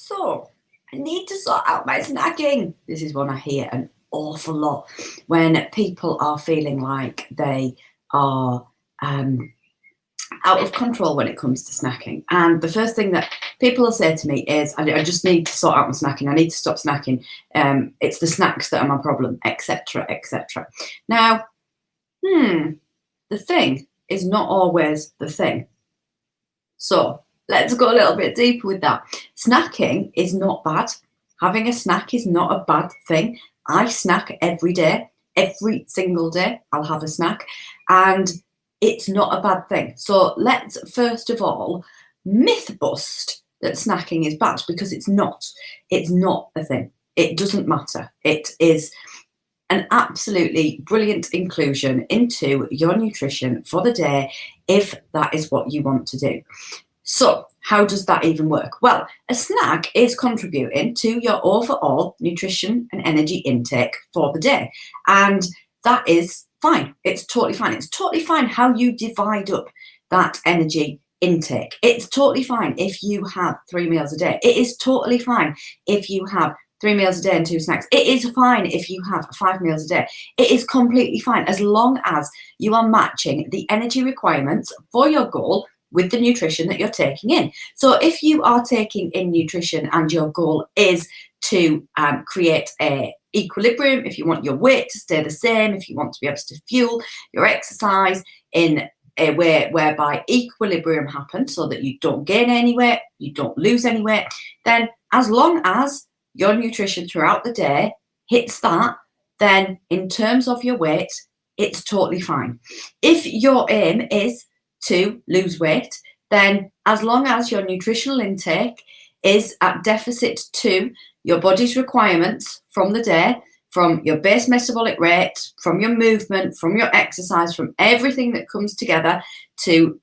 So, I need to sort out my snacking. This is one I hear an awful lot when people are feeling like they are out of control when it comes to snacking. And the first thing that people will say to me is, I just need to sort out my snacking. I need to stop snacking. It's the snacks that are my problem, etc., etc. Now, the thing is not always the thing. So let's go a little bit deeper with that. Snacking is not bad. Having a snack is not a bad thing. I snack every day, every single day. I'll have a snack, and it's not a bad thing. So let's first of all myth bust that snacking is bad, because it's not. It's not a thing. It doesn't matter. It is an absolutely brilliant inclusion into your nutrition for the day if that is what you want to do. So how does that even work? Well, a snack is contributing to your overall nutrition and energy intake for the day. And that is fine. It's totally fine. It's totally fine how you divide up that energy intake. It's totally fine if you have 3 meals a day. It is totally fine if you have 3 meals a day and 2 snacks. It is fine if you have 5 meals a day. It is completely fine as long as you are matching the energy requirements for your goal with the nutrition that you're taking in. So if you are taking in nutrition and your goal is to create a equilibrium, if you want your weight to stay the same, if you want to be able to fuel your exercise in a way whereby equilibrium happens so that you don't gain any weight, you don't lose any weight, then as long as your nutrition throughout the day hits that, then in terms of your weight, it's totally fine. If your aim is to lose weight, then as long as your nutritional intake is at deficit to your body's requirements from the day, from your base metabolic rate, from your movement, from your exercise, from everything that comes together to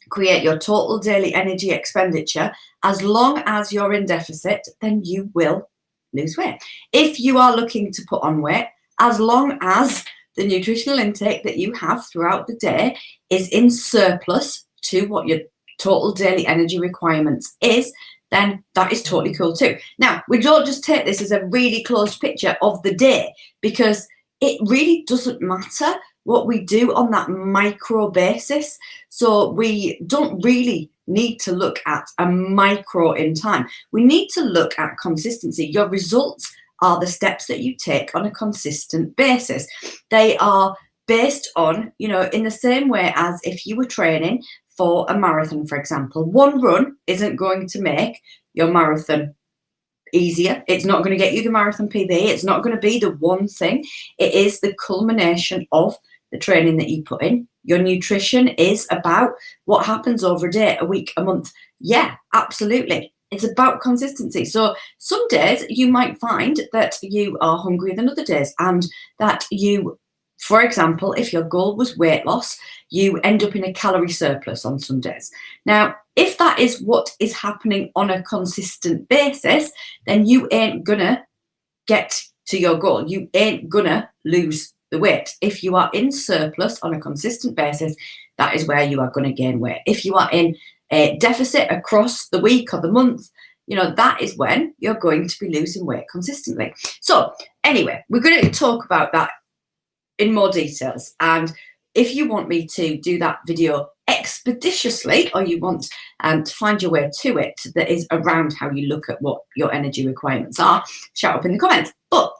create your total daily energy expenditure, as long as you're in deficit, then you will lose weight. If you are looking to put on weight, as long as the nutritional intake that you have throughout the day is in surplus to what your total daily energy requirements is, then that is totally cool too. Now, we don't just take this as a really close picture of the day, because it really doesn't matter what we do on that micro basis. So we don't really need to look at a micro in time. We need to look at consistency. Your results are the steps that you take on a consistent basis. They are based on, in the same way as if you were training for a marathon, for example. One run isn't going to make your marathon easier. It's not going to get you the marathon PB. It's not going to be the one thing. It is the culmination of the training that you put in. Your nutrition is about what happens over a day, a week, a month. Yeah, absolutely. It's about consistency. So some days you might find that you are hungrier than other days, and that you, for example, if your goal was weight loss, you end up in a calorie surplus on some days. Now, if that is what is happening on a consistent basis, then you ain't gonna get to your goal. You ain't gonna lose the weight. If you are in surplus on a consistent basis, that is where you are going to gain weight. If you are in a deficit across the week or the month, that is when you're going to be losing weight consistently. So anyway, we're going to talk about that in more details. And if you want me to do that video expeditiously, or you want to find your way to it that is around how you look at what your energy requirements are, shout up in the comments. But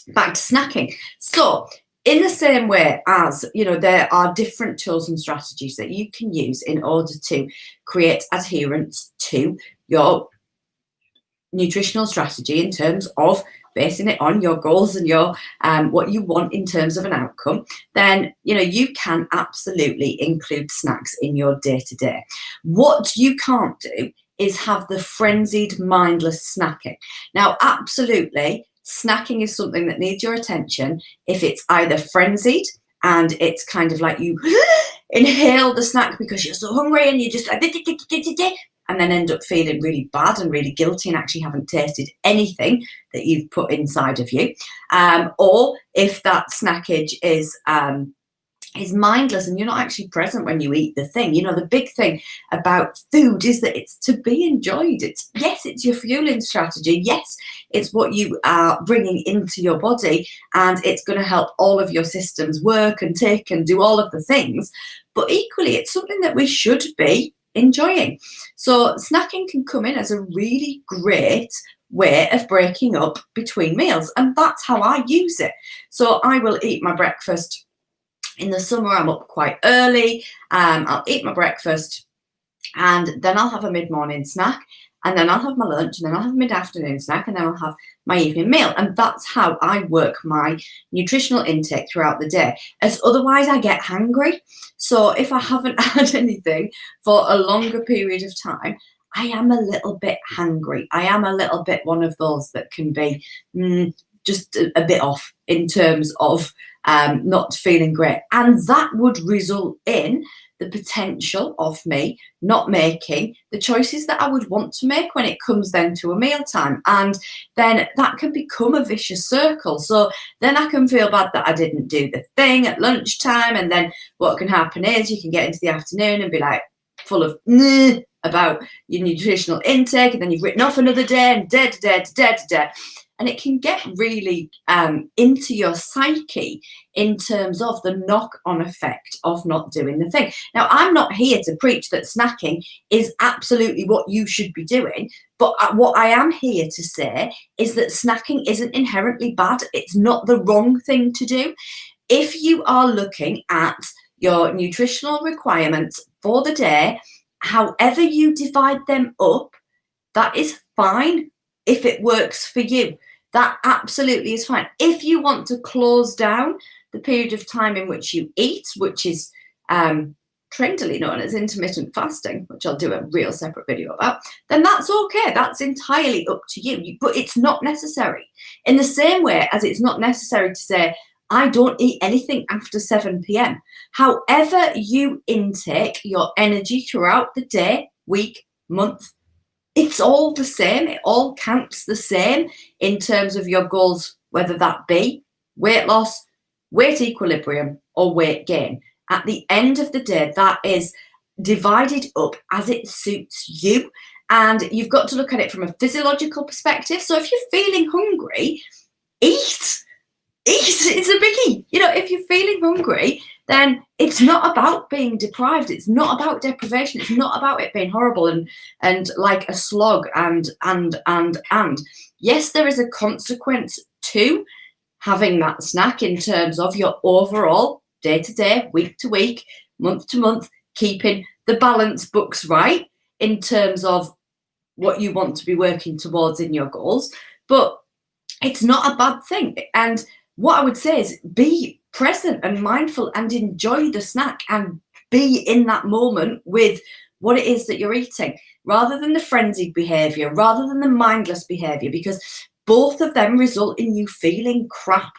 back to snacking. So in the same way as, there are different tools and strategies that you can use in order to create adherence to your nutritional strategy in terms of basing it on your goals and your what you want in terms of an outcome, then you can absolutely include snacks in your day-to-day. What you can't do is have the frenzied, mindless snacking. Now, absolutely, snacking is something that needs your attention if it's either frenzied and it's kind of like you inhale the snack because you're so hungry and you just and then end up feeling really bad and really guilty and actually haven't tasted anything that you've put inside of you. Or if that snackage is is mindless and you're not actually present when you eat the thing. You know, the big thing about food is that it's to be enjoyed. Yes, it's your fueling strategy. Yes, it's what you are bringing into your body, and it's going to help all of your systems work and tick and do all of the things. But equally, it's something that we should be enjoying. So snacking can come in as a really great way of breaking up between meals, and that's how I use it. So I will eat my breakfast. In the summer, I'm up quite early. I'll eat my breakfast, and then I'll have a mid-morning snack, and then I'll have my lunch, and then I'll have a mid-afternoon snack, and then I'll have my evening meal. And that's how I work my nutritional intake throughout the day, as otherwise I get hungry. So if I haven't had anything for a longer period of time, I am a little bit hungry. I am a little bit one of those that can be just a bit off in terms of not feeling great. And that would result in the potential of me not making the choices that I would want to make when it comes then to a mealtime. And then that can become a vicious circle. So then I can feel bad that I didn't do the thing at lunchtime. And then what can happen is you can get into the afternoon and be like full of about your nutritional intake, and then you've written off another day and da. And it can get really into your psyche in terms of the knock-on effect of not doing the thing. Now, I'm not here to preach that snacking is absolutely what you should be doing, but what I am here to say is that snacking isn't inherently bad. It's not the wrong thing to do. If you are looking at your nutritional requirements for the day, however you divide them up, that is fine if it works for you. That absolutely is fine. If you want to close down the period of time in which you eat, which is trendily known as intermittent fasting, which I'll do a real separate video about, then that's okay. That's entirely up to you. But it's not necessary. In the same way as it's not necessary to say, I don't eat anything after 7 p.m. However you intake your energy throughout the day, week, month, it's all the same. It all counts the same in terms of your goals, whether that be weight loss, weight equilibrium, or weight gain. At the end of the day, that is divided up as it suits you. And you've got to look at it from a physiological perspective. So if you're feeling hungry, eat. It's a biggie. You know, if you're feeling hungry, then it's not about being deprived. It's not about deprivation. It's not about it being horrible and like a slog and. Yes, there is a consequence to having that snack in terms of your overall day to day, week to week, month to month, keeping the balance books right in terms of what you want to be working towards in your goals. But it's not a bad thing. And what I would say is be present and mindful and enjoy the snack and be in that moment with what it is that you're eating, rather than the frenzied behavior, rather than the mindless behavior, because both of them result in you feeling crap.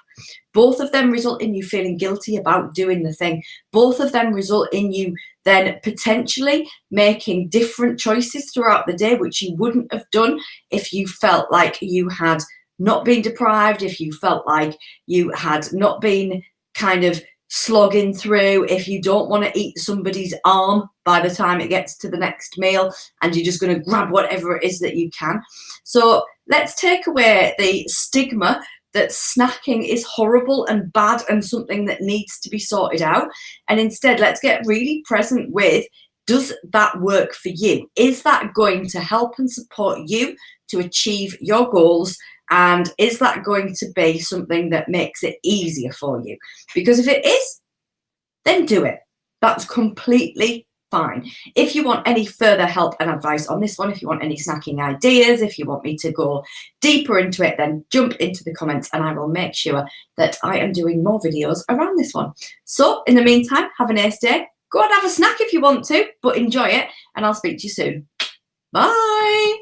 Both of them result in you feeling guilty about doing the thing. Both of them result in you then potentially making different choices throughout the day, which you wouldn't have done if you felt like you had not been deprived, if you felt like you had not been kind of slogging through, if you don't want to eat somebody's arm by the time it gets to the next meal and you're just going to grab whatever it is that you can. So let's take away the stigma that snacking is horrible and bad and something that needs to be sorted out. And instead, let's get really present with, does that work for you? Is that going to help and support you to achieve your goals? And is that going to be something that makes it easier for you? Because if it is, then do it. That's completely fine. If you want any further help and advice on this one, if you want any snacking ideas, if you want me to go deeper into it, then jump into the comments and I will make sure that I am doing more videos around this one. So in the meantime, have a nice day. Go and have a snack if you want to, but enjoy it, and I'll speak to you soon. Bye.